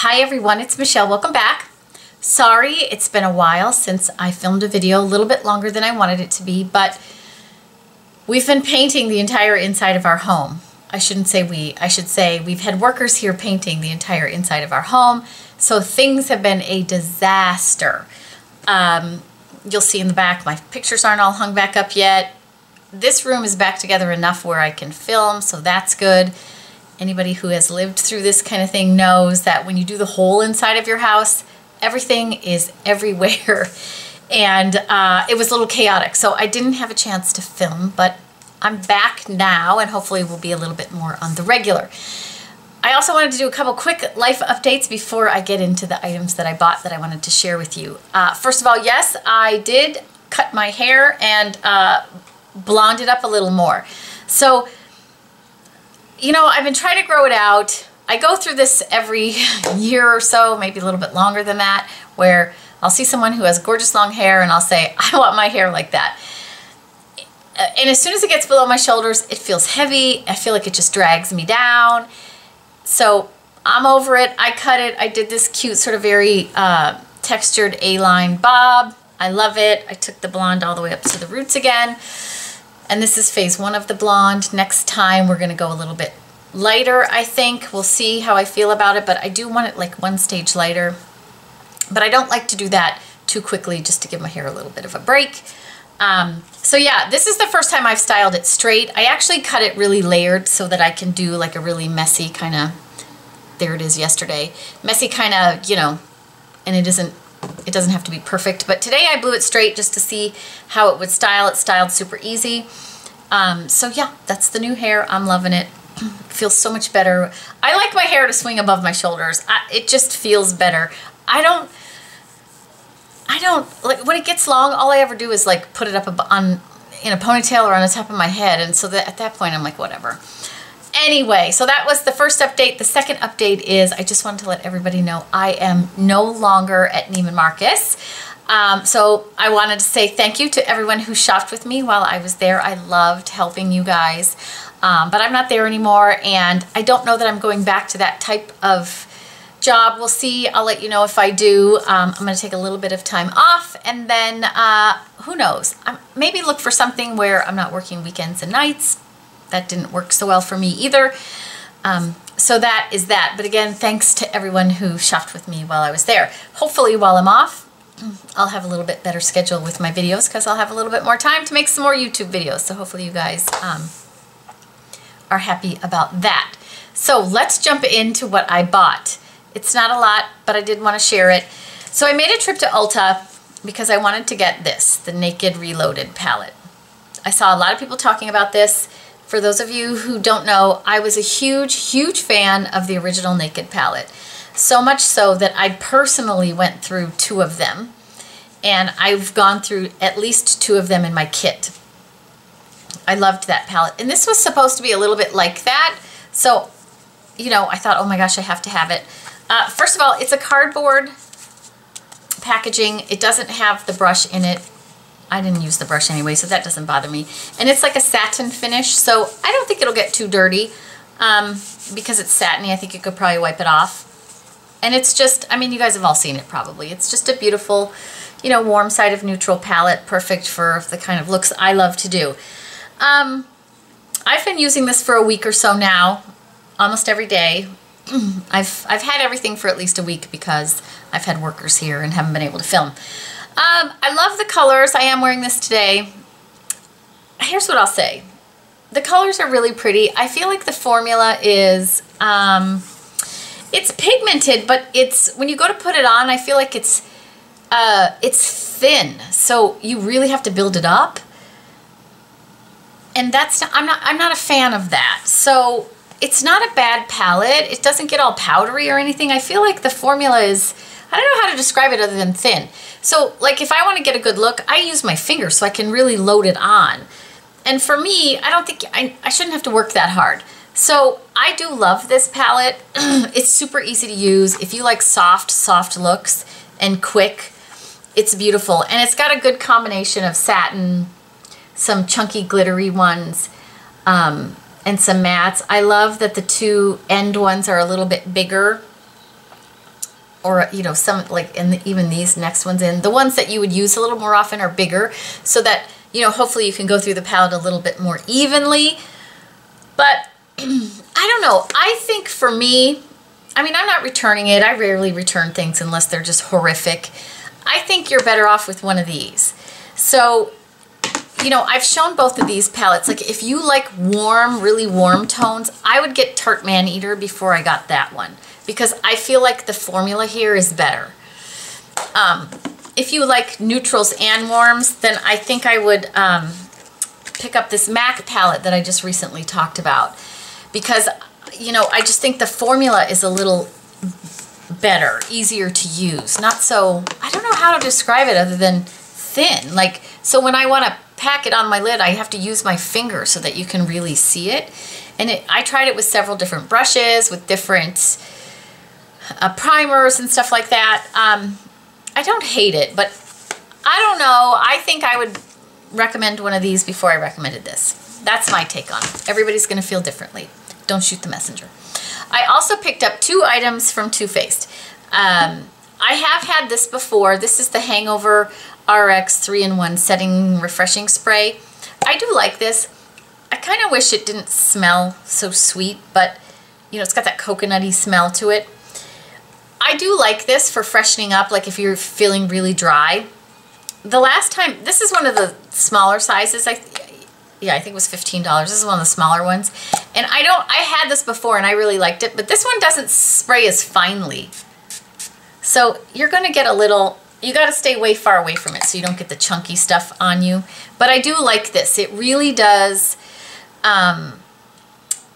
Hi everyone, it's Michelle. Welcome back. Sorry, it's been a while since I filmed a video, a little bit longer than I wanted it to be, but we've been painting the entire inside of our home. I shouldn't say we, I should say we've had workers here painting the entire inside of our home, so things have been a disaster. You'll see in the back, my pictures aren't all hung back up yet. This room is back together enough where I can film, so that's good. Anybody who has lived through this kind of thing knows that when you do the whole inside of your house, everything is everywhere. And it was a little chaotic, so I didn't have a chance to film, but I'm back now and hopefully we'll be a little bit more on the regular. I also wanted to do a couple quick life updates before I get into the items that I bought that I wanted to share with you. First of all, yes, I did cut my hair and blonde it up a little more. So, you know, I've been trying to grow it out. I go through this every year or so, maybe a little bit longer than that, where I'll see someone who has gorgeous long hair and I'll say, I want my hair like that. And as soon as it gets below my shoulders, it feels heavy. I feel like it just drags me down. So I'm over it. I cut it. I did this cute sort of very textured A-line bob. I love it. I took the blonde all the way up to the roots again. And this is phase one of the blonde. Next time we're gonna go a little bit lighter, I think. We'll see how I feel about it, but I do want it like one stage lighter. But I don't like to do that too quickly, just to give my hair a little bit of a break. So yeah, this is the first time I've styled it straight. I actually cut it really layered so that I can do like a really messy kind of, there it is yesterday, messy kind of, you know, and it doesn't have to be perfect, but today I blew it straight just to see how it would style. It styled super easy. So yeah, that's the new hair. I'm loving it. It feels so much better. I like my hair to swing above my shoulders. It just feels better. I don't, like when it gets long, all I ever do is like put it up in a ponytail or on the top of my head. And so that at that point I'm like, whatever. Anyway, so that was the first update. The second update is I just wanted to let everybody know I am no longer at Neiman Marcus. So I wanted to say thank you to everyone who shopped with me while I was there. I loved helping you guys, but I'm not there anymore, and I don't know that I'm going back to that type of job. We'll see. I'll let you know if I do. I'm going to take a little bit of time off, and then who knows? Maybe look for something where I'm not working weekends and nights. That didn't work so well for me either. So that is that. But again, thanks to everyone who shopped with me while I was there. Hopefully while I'm off, I'll have a little bit better schedule with my videos because I'll have a little bit more time to make some more YouTube videos. So hopefully you guys are happy about that. So let's jump into what I bought. It's not a lot, but I did want to share it. So I made a trip to Ulta because I wanted to get this, the Naked Reloaded palette. I saw a lot of people talking about this. For those of you who don't know, I was a huge, huge fan of the original Naked palette. So much so that I personally went through 2 of them. And I've gone through at least 2 of them in my kit. I loved that palette. And this was supposed to be a little bit like that. So, you know, I thought, oh my gosh, I have to have it. First of all, it's a cardboard packaging. It doesn't have the brush in it. I didn't use the brush anyway, so that doesn't bother me. And it's like a satin finish, so I don't think it'll get too dirty because it's satiny. I think you could probably wipe it off. And it's just, I mean, you guys have all seen it probably. It's just a beautiful, you know, warm side of neutral palette, perfect for the kind of looks I love to do. I've been using this for a week or so now, almost every day. I've had everything for at least a week because I've had workers here and haven't been able to film. I love the colors. I am wearing this today. Here's what I'll say. The colors are really pretty. I feel like the formula is, it's pigmented, but it's, when you go to put it on, I feel like it's thin. So you really have to build it up. And that's, I'm not a fan of that. So it's not a bad palette. It doesn't get all powdery or anything. I feel like the formula is, I don't know how to describe it other than thin. So like if I want to get a good look, I use my fingers so I can really load it on. And for me, I don't think, I shouldn't have to work that hard. So I do love this palette. It's super easy to use. If you like soft looks and quick, it's beautiful. And it's got a good combination of satin, some chunky glittery ones, and some mattes. I love that the 2 end ones are a little bit bigger or, you know, some like, and even these next ones in. The ones that you would use a little more often are bigger, so that, you know, hopefully you can go through the palette a little bit more evenly. But I don't know. I think for me, I mean, I'm not returning it. I rarely return things unless they're just horrific. I think you're better off with one of these. So, you know, I've shown both of these palettes. Like, if you like warm, really warm tones, I would get Tarte Maneater before I got that one, because I feel like the formula here is better. If you like neutrals and warms, then I think I would pick up this MAC palette that I just recently talked about, because, you know, I just think the formula is a little better, easier to use. Not so, I don't know how to describe it other than thin. Like, so when I want to pack it on my lid, I have to use my finger so that you can really see it. And I tried it with several different brushes, with different primers and stuff like that. I don't hate it, but I don't know. I think I would recommend one of these before I recommended this. That's my take on it. Everybody's going to feel differently. Don't shoot the messenger. I also picked up 2 items from Too Faced. I have had this before. This is the Hangover RX 3-in-1 Setting Refreshing Spray. I do like this. I kind of wish it didn't smell so sweet, but, you know, it's got that coconutty smell to it. I do like this for freshening up, like if you're feeling really dry. The last time, this is one of the smaller sizes. I think it was $15. This is one of the smaller ones. And I had this before and I really liked it, but this one doesn't spray as finely. So you're going to get a little, you got to stay way far away from it so you don't get the chunky stuff on you. But I do like this. It really does,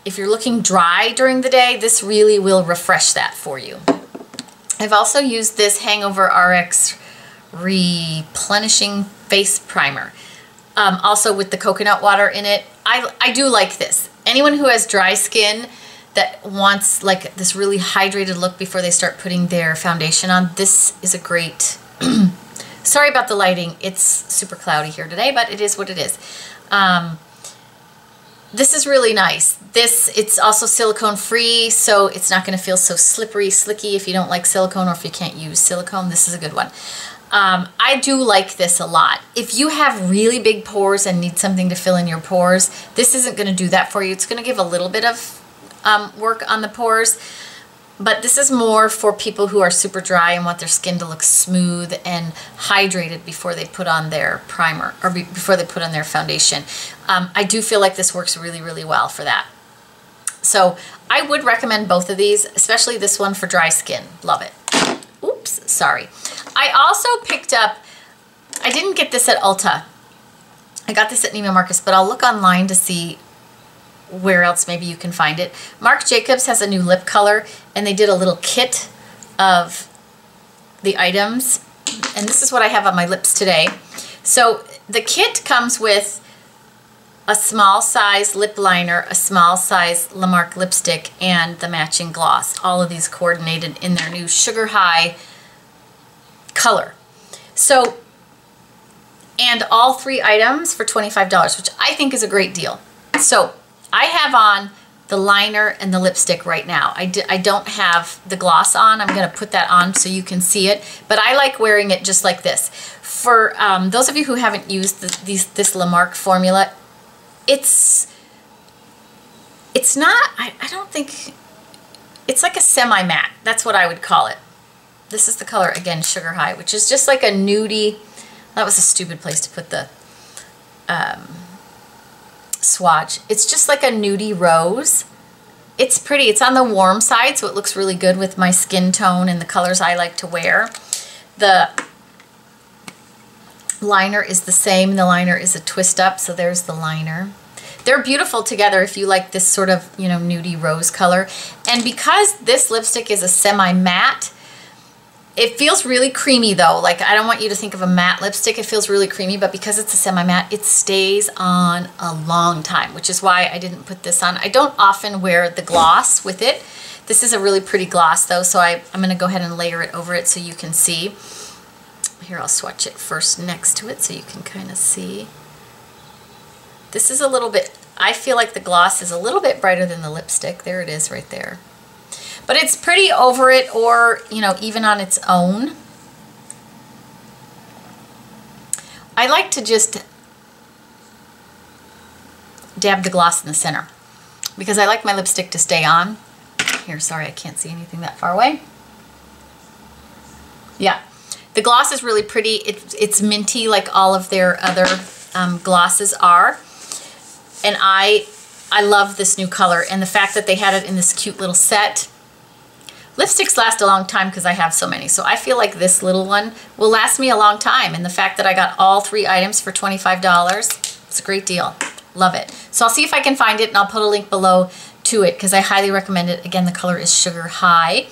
if you're looking dry during the day, this really will refresh that for you. I've also used this Hangover RX Replenishing Face Primer. Also with the coconut water in it. I do like this. Anyone who has dry skin that wants like this really hydrated look before they start putting their foundation on, this is a great, sorry about the lighting, it's super cloudy here today, but it is what it is. This is really nice. It's also silicone free, so it's not going to feel so slippery, slicky if you don't like silicone, or if you can't use silicone. This is a good one. I do like this a lot. If you have really big pores and need something to fill in your pores, this isn't going to do that for you. It's going to give a little bit of work on the pores, but this is more for people who are super dry and want their skin to look smooth and hydrated before they put on their primer, or before they put on their foundation. I do feel like this works really, really well for that. So I would recommend both of these, especially this one for dry skin. Love it. Oops, sorry. I also picked up, I didn't get this at Ulta. I got this at Neiman Marcus, but I'll look online to see where else maybe you can find it. Marc Jacobs has a new lip color, and they did a little kit of the items. And this is what I have on my lips today. So the kit comes with a small size lip liner, a small size Lamarck lipstick, and the matching gloss. All of these coordinated in their new Sugar High color. So, and all 3 items for $25, which I think is a great deal. So I have on the liner and the lipstick right now. I don't have the gloss on. I'm going to put that on so you can see it, but I like wearing it just like this. For those of you who haven't used this Lamarck formula, it's not, I don't think, it's like a semi-matte. That's what I would call it. This is the color, again, Sugar High, which is just like a nudie. That was a stupid place to put the swatch. It's just like a nudie rose. It's pretty. It's on the warm side, so it looks really good with my skin tone and the colors I like to wear. The liner is the same. The liner is a twist up, so there's the liner. They're beautiful together if you like this sort of, you know, nudie rose color. And because this lipstick is a semi-matte, it feels really creamy though. Like, I don't want you to think of a matte lipstick. It feels really creamy, but because it's a semi-matte, it stays on a long time, which is why I didn't put this on. I don't often wear the gloss with it. This is a really pretty gloss though, so I'm going to go ahead and layer it over it so you can see. Here, I'll swatch it first next to it so you can kind of see. This is a little bit, I feel like the gloss is a little bit brighter than the lipstick. There it is right there. But it's pretty over it, or, you know, even on its own. I like to just dab the gloss in the center because I like my lipstick to stay on. Here, sorry, I can't see anything that far away. Yeah, the gloss is really pretty. It's minty like all of their other glosses are. And I love this new color, and the fact that they had it in this cute little set. Lipsticks last a long time because I have so many, so I feel like this little one will last me a long time, and the fact that I got all 3 items for $25, it's a great deal. Love it. So I'll see if I can find it, and I'll put a link below to it because I highly recommend it. Again, the color is Sugar High.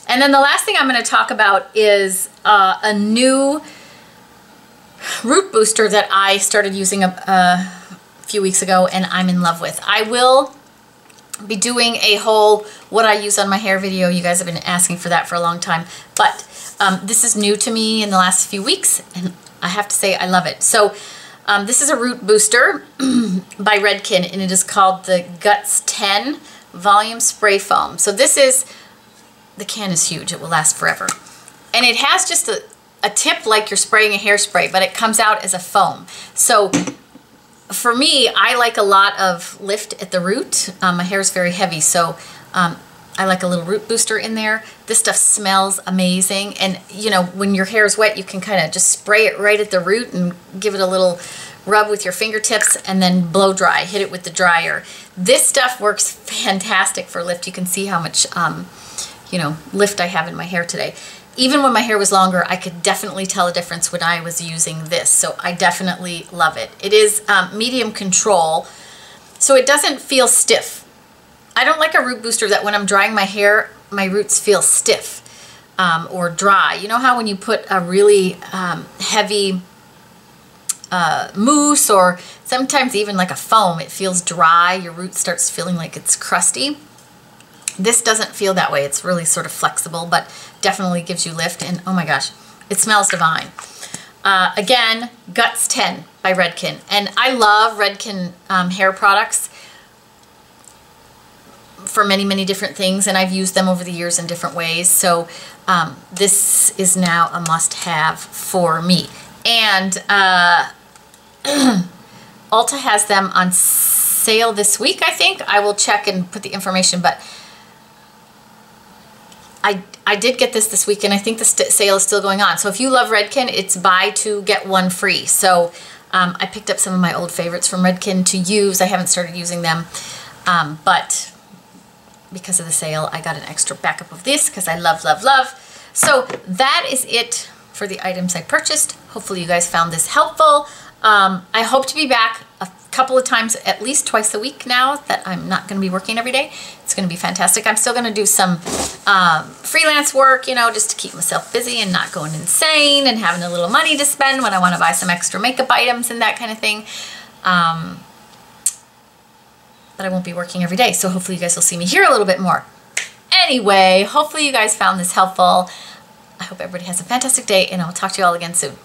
And then the last thing I'm going to talk about is a new root booster that I started using a few weeks ago, and I'm in love with. I will be doing a whole what I use on my hair video. You guys have been asking for that for a long time, but this is new to me in the last few weeks, and I have to say I love it. So this is a root booster by Redken, and it is called the Guts 10 Volume Spray Foam. So this is, the can is huge, it will last forever. And it has just a tip like you're spraying a hairspray, but it comes out as a foam. So for me, I like a lot of lift at the root. My hair is very heavy, so I like a little root booster in there. This stuff smells amazing, and you know, when your hair is wet, you can kind of just spray it right at the root and give it a little rub with your fingertips, and then blow dry, hit it with the dryer. This stuff works fantastic for lift. You can see how much you know, lift I have in my hair today. Even when my hair was longer, I could definitely tell a difference when I was using this, so I definitely love it. It is medium control, so it doesn't feel stiff. I don't like a root booster that when I'm drying my hair, my roots feel stiff or dry. You know how when you put a really heavy mousse, or sometimes even like a foam, it feels dry, your root starts feeling like it's crusty. This doesn't feel that way. It's really sort of flexible, but definitely gives you lift, and oh my gosh, it smells divine. Again, Guts 10 by Redken, and I love Redken hair products for many, many different things, and I've used them over the years in different ways, so this is now a must-have for me. And Ulta has them on sale this week, I think. I will check and put the information, but I did get this week, and I think the sale is still going on. So if you love Redken, it's buy 2 get 1 free. So I picked up some of my old favorites from Redken to use. I haven't started using them, but because of the sale, I got an extra backup of this because I love, love, love. So that is it for the items I purchased. Hopefully you guys found this helpful. I hope to be back a couple of times, at least twice a week now that I'm not going to be working every day. It's going to be fantastic. I'm still going to do some freelance work, you know, just to keep myself busy and not going insane and having a little money to spend when I want to buy some extra makeup items and that kind of thing. But I won't be working every day, so hopefully you guys will see me here a little bit more. Anyway, hopefully you guys found this helpful. I hope everybody has a fantastic day, and I'll talk to you all again soon.